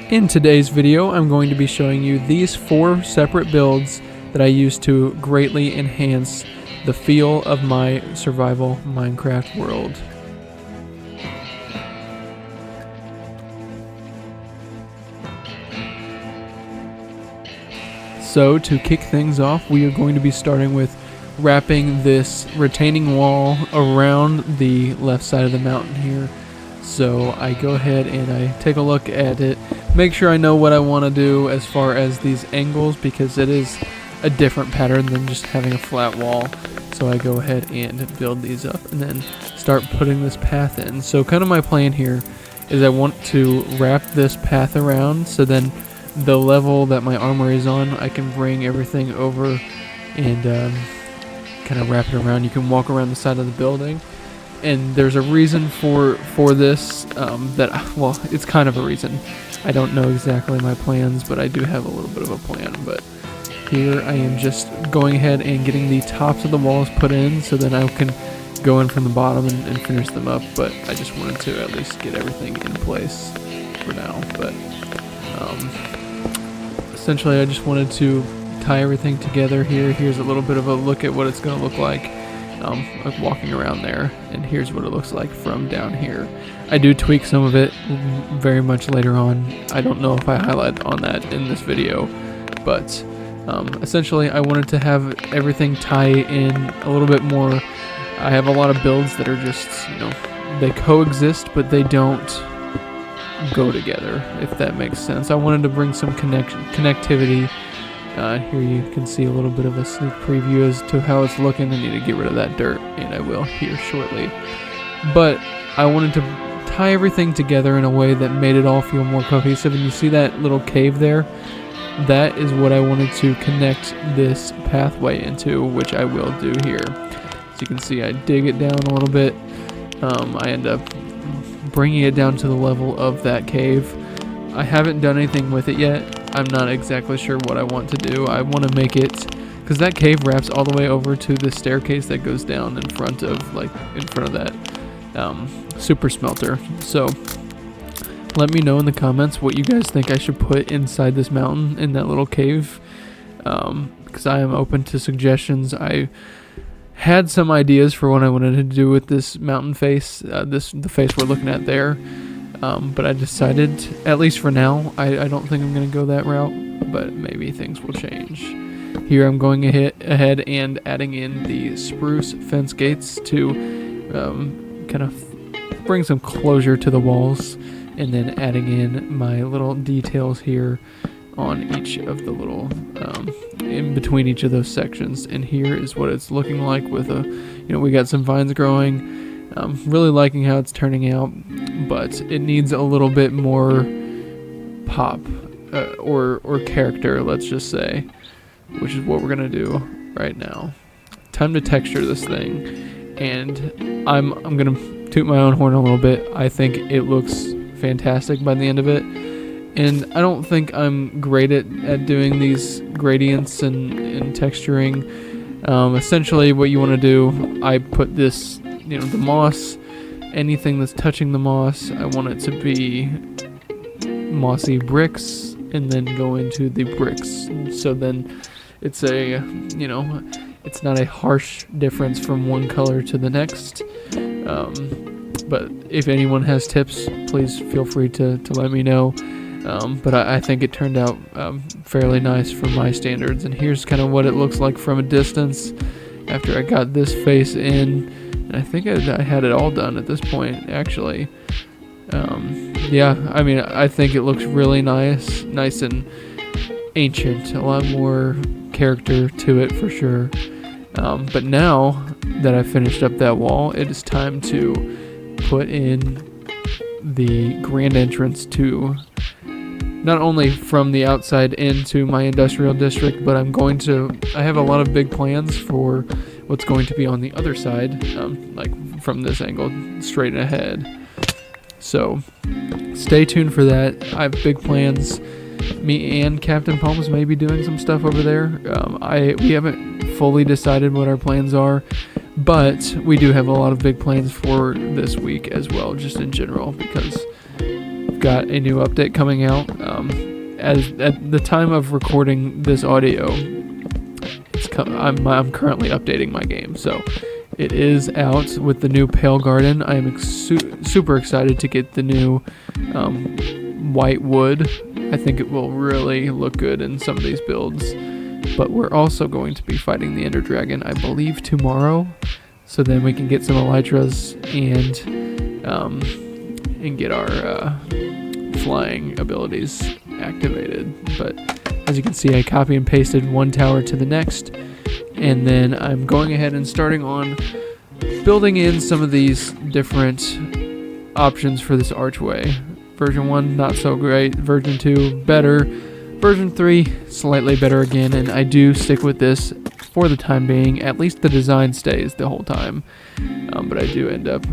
In today's video, I'm going to be showing you these 4 separate builds that I use to greatly enhance the feel of my survival Minecraft world. So to kick things off, we are going to be starting with wrapping this retaining wall around the left side of the mountain here. So I go ahead and I take a look at it, make sure I know what I want to do as far as these angles, because it is a different pattern than just having a flat wall. So I go ahead and build these up and then start putting this path in. So kind of my plan here is I want to wrap this path around, so then the level that my armor is on, I can bring everything over and kind of wrap it around. You can walk around the side of the building. And there's a reason for this, well, it's kind of a reason. I don't know exactly my plans, but I do have a little bit of a plan. But here I am just going ahead and getting the tops of the walls put in, so then I can go in from the bottom and finish them up. But I just wanted to at least get everything in place for now. But essentially I just wanted to tie everything together here. Here's a little bit of a look at what it's going to look like walking around there, and here's what it looks like from down here. I do tweak some of it very much later on. I don't know if I highlight on that in this video, but essentially I wanted to have everything tie in a little bit more. I have a lot of builds that are just, they coexist, but they don't go together, if that makes sense. I wanted to bring some connectivity. Here you can see a little bit of a sneak preview as to how it's looking. I need to get rid of that dirt, and I will here shortly. But I wanted to tie everything together in a way that made it all feel more cohesive. And you see that little cave there? That is what I wanted to connect this pathway into, which I will do here. As you can see, I dig it down a little bit. I end up bringing it down to the level of that cave. I haven't done anything with it yet. I'm not exactly sure what I want to do. I want to make it, because that cave wraps all the way over to the staircase that goes down in front of that super smelter. So let me know in the comments what you guys think I should put inside this mountain in that little cave, because I am open to suggestions. I had some ideas for what I wanted to do with this mountain face, the face we're looking at there. But I decided, at least for now, I don't think I'm going to go that route, but maybe things will change. Here I'm going ahead and adding in the spruce fence gates to kind of bring some closure to the walls, and then adding in my little details here on each of the little, in between each of those sections. And here is what it's looking like with we got some vines growing. I'm really liking how it's turning out, but it needs a little bit more pop or character, let's just say, which is what we're gonna do right now. Time to texture this thing, and I'm gonna toot my own horn a little bit. I think it looks fantastic by the end of it, and I don't think I'm great at doing these gradients and texturing. Essentially what you want to do, I put this, the moss, anything that's touching the moss, I want it to be mossy bricks, and then go into the bricks. So then it's it's not a harsh difference from one color to the next. But if anyone has tips, please feel free to let me know. But I think it turned out fairly nice for my standards. And here's kind of what it looks like from a distance after I got this face in. And I think I had it all done at this point, actually. Yeah, I mean, I think it looks really nice and ancient. A lot more character to it for sure. But now that I've finished up that wall, it is time to put in the grand entrance to not only from the outside into my industrial district, but I have a lot of big plans for what's going to be on the other side, like from this angle straight ahead. So stay tuned for that. I have big plans. Me and Captain Palms may be doing some stuff over there. We haven't fully decided what our plans are, but we do have a lot of big plans for this week as well, just in general, because we've got a new update coming out. As at the time of recording this audio, I'm currently updating my game, so it is out with the new Pale Garden. I am super excited to get the new white wood. I think it will really look good in some of these builds. But we're also going to be fighting the Ender Dragon, I believe, tomorrow. So then we can get some Elytras and get our flying abilities activated. But as you can see, I copy and pasted one tower to the next. And then I'm going ahead and starting on building in some of these different options for this archway. Version 1, not so great. Version 2, better. Version 3, slightly better again, and I do stick with this for the time being. At least the design stays the whole time. But I do end up,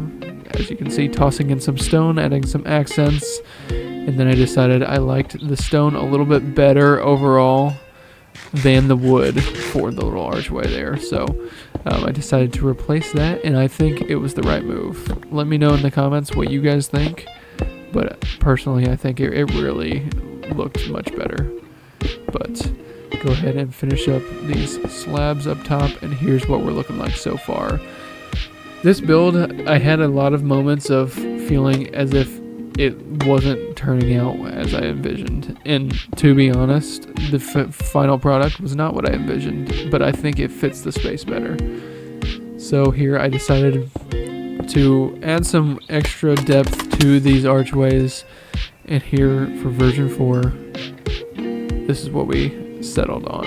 as you can see, tossing in some stone, adding some accents, and then I decided I liked the stone a little bit better overall than the wood for the little archway there. So I decided to replace that, and I think it was the right move. Let me know in the comments what you guys think, but personally I think it really looked much better. But go ahead and finish up these slabs up top, and here's what we're looking like so far. This build, I had a lot of moments of feeling as if it wasn't turning out as I envisioned, and to be honest, the final product was not what I envisioned, but I think it fits the space better. So here I decided to add some extra depth to these archways, and here for version 4, this is what we settled on.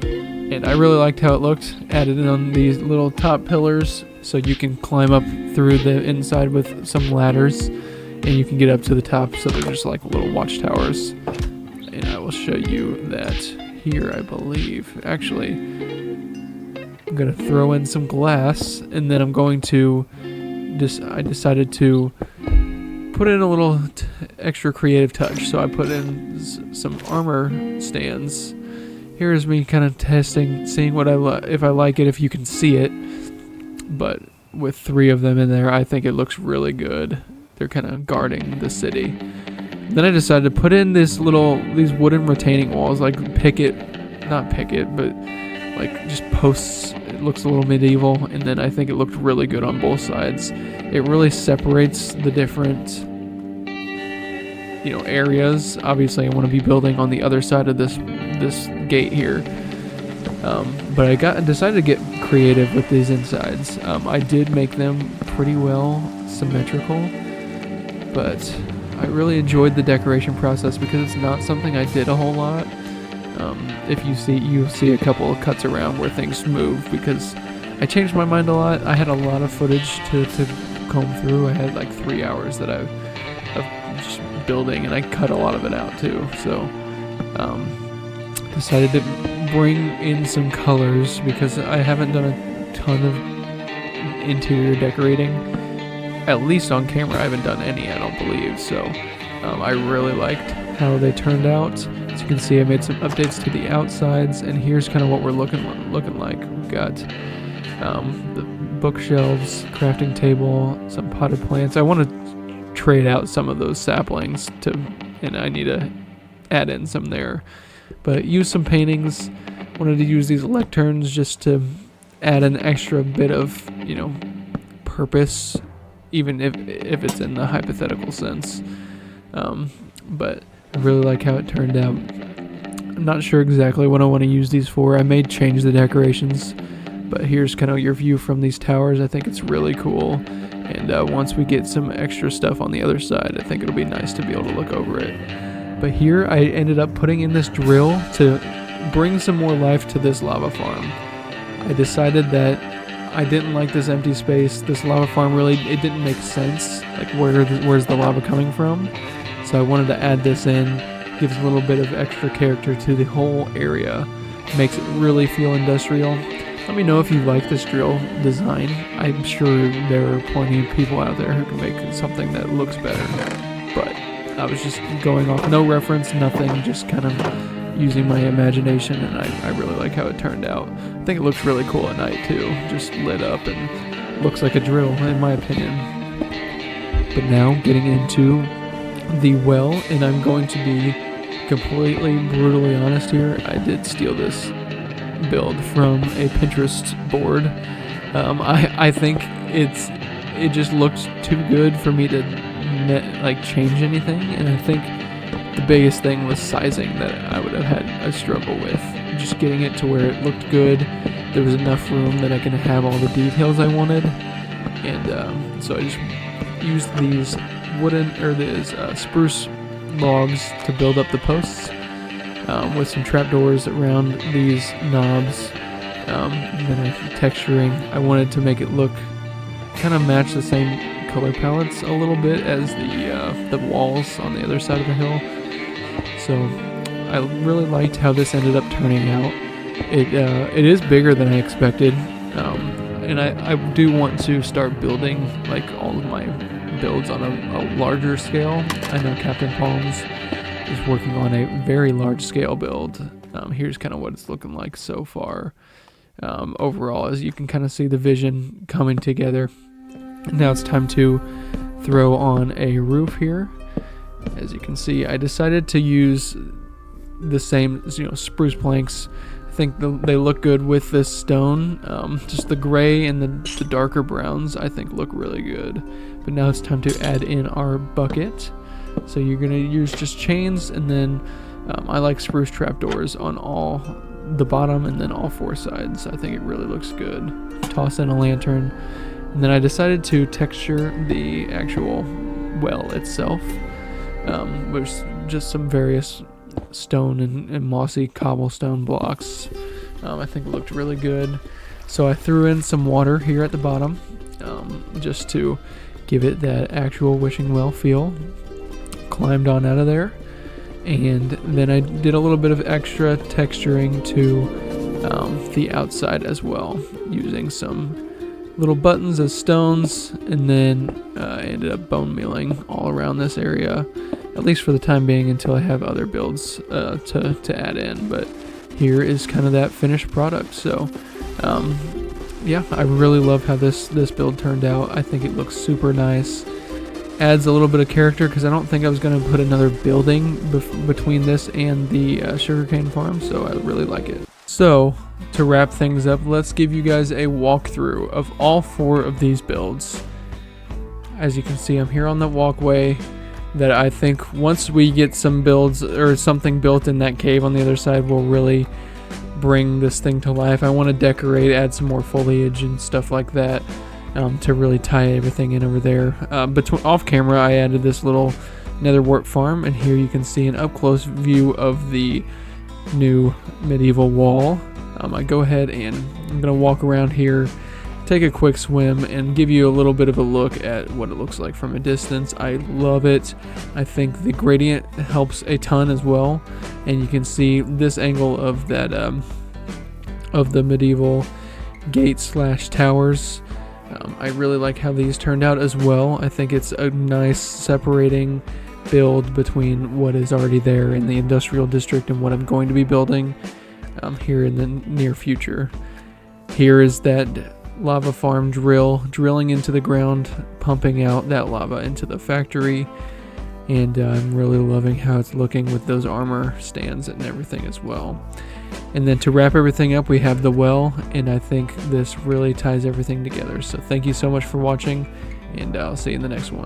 And I really liked how it looked. Added in on these little top pillars so you can climb up through the inside with some ladders, and you can get up to the top, so they're just like little watchtowers. And I will show you that here, I believe. Actually, I'm going to throw in some glass, and then I'm going to I decided to put in a little extra creative touch. So I put in some armor stands. Here's me kind of testing, seeing what if I like it, if you can see it. But with 3 of them in there, I think it looks really good. They're kind of guarding the city. Then I decided to put in these wooden retaining walls, like not picket, but like just posts. It looks a little medieval, and then I think it looked really good on both sides. It really separates the different, areas. Obviously, I want to be building on the other side of this gate here. But I decided to get creative with these insides. I did make them pretty well symmetrical, but I really enjoyed the decoration process because it's not something I did a whole lot. If you'll see a couple of cuts around where things move because I changed my mind a lot. I had a lot of footage to comb through. I had like 3 hours that of just building, and I cut a lot of it out too. So decided to bring in some colors because I haven't done a ton of interior decorating. At least on camera, I haven't done any, I don't believe. So I really liked how they turned out. As you can see, I made some updates to the outsides, and here's kind of what we're looking like. We've got the bookshelves, crafting table, some potted plants. I want to trade out some of those saplings and I need to add in some there. But use some paintings. Wanted to use these lecterns just to add an extra bit of, purpose, even if it's in the hypothetical sense. But I really like how it turned out. I'm not sure exactly what I want to use these for. I may change the decorations, but here's kind of your view from these towers. I think it's really cool. And once we get some extra stuff on the other side, I think it'll be nice to be able to look over it. But here I ended up putting in this drill to bring some more life to this lava farm. I decided that I didn't like this empty space. This lava farm it didn't make sense. Like where's the lava coming from? So I wanted to add this in, gives a little bit of extra character to the whole area, makes it really feel industrial. Let me know if you like this drill design. I'm sure there are plenty of people out there who can make something that looks better. But I was just going off, no reference, nothing, just kind of using my imagination, and I really like how it turned out. I think it looks really cool at night too, just lit up and looks like a drill in my opinion. But now getting into the well, and I'm going to be completely brutally honest here. I did steal this build from a Pinterest board. I think it just looked too good for me to change anything, and I think the biggest thing was sizing that I would have had a struggle with. Just getting it to where it looked good. There was enough room that I can have all the details I wanted, and so I just used these spruce logs to build up the posts, with some trapdoors around these knobs. And then texturing, I wanted to make it look kind of match the same color palettes a little bit as the walls on the other side of the hill. So I really liked how this ended up turning out. It is bigger than I expected, and I do want to start building like all of my builds on a larger scale. I know Captain Palms is working on a very large scale build. Here's kind of what it's looking like so far. Overall, as you can kind of see the vision coming together. Now it's time to throw on a roof here. As you can see, I decided to use the same spruce planks. I think they look good with this stone. Just the gray and the darker browns I think look really good. But now it's time to add in our bucket. So you're going to use just chains, and then I like spruce trapdoors on all the bottom and then all four sides. I think it really looks good. Toss in a lantern, and then I decided to texture the actual well itself with just some various stone and mossy cobblestone blocks. I think it looked really good. So I threw in some water here at the bottom, just to give it that actual wishing well feel. Climbed on out of there, and then I did a little bit of extra texturing to the outside as well, using some little buttons as stones, and then I ended up bone mealing all around this area, at least for the time being, until I have other builds to add in. But here is kind of that finished product. So yeah, I really love how this build turned out. I think it looks super nice. Adds a little bit of character, because I don't think I was going to put another building between this and the sugarcane farm, so I really like it. So to wrap things up, let's give you guys a walkthrough of all four of these builds. As you can see, I'm here on the walkway that I think once we get some builds or something built in that cave on the other side will really bring this thing to life. I want to decorate, add some more foliage and stuff like that. To really tie everything in over there. Off camera, I added this little nether wart farm, and here you can see an up-close view of the new medieval wall. I go ahead and I'm going to walk around here, take a quick swim, and give you a little bit of a look at what it looks like from a distance. I love it. I think the gradient helps a ton as well, and you can see this angle of that of the medieval gate/towers. I really like how these turned out as well. I think it's a nice separating build between what is already there in the industrial district and what I'm going to be building here in the near future. Here is that lava farm drilling into the ground, pumping out that lava into the factory, and I'm really loving how it's looking with those armor stands and everything as well. And then to wrap everything up, we have the well, and I think this really ties everything together. So thank you so much for watching, and I'll see you in the next one.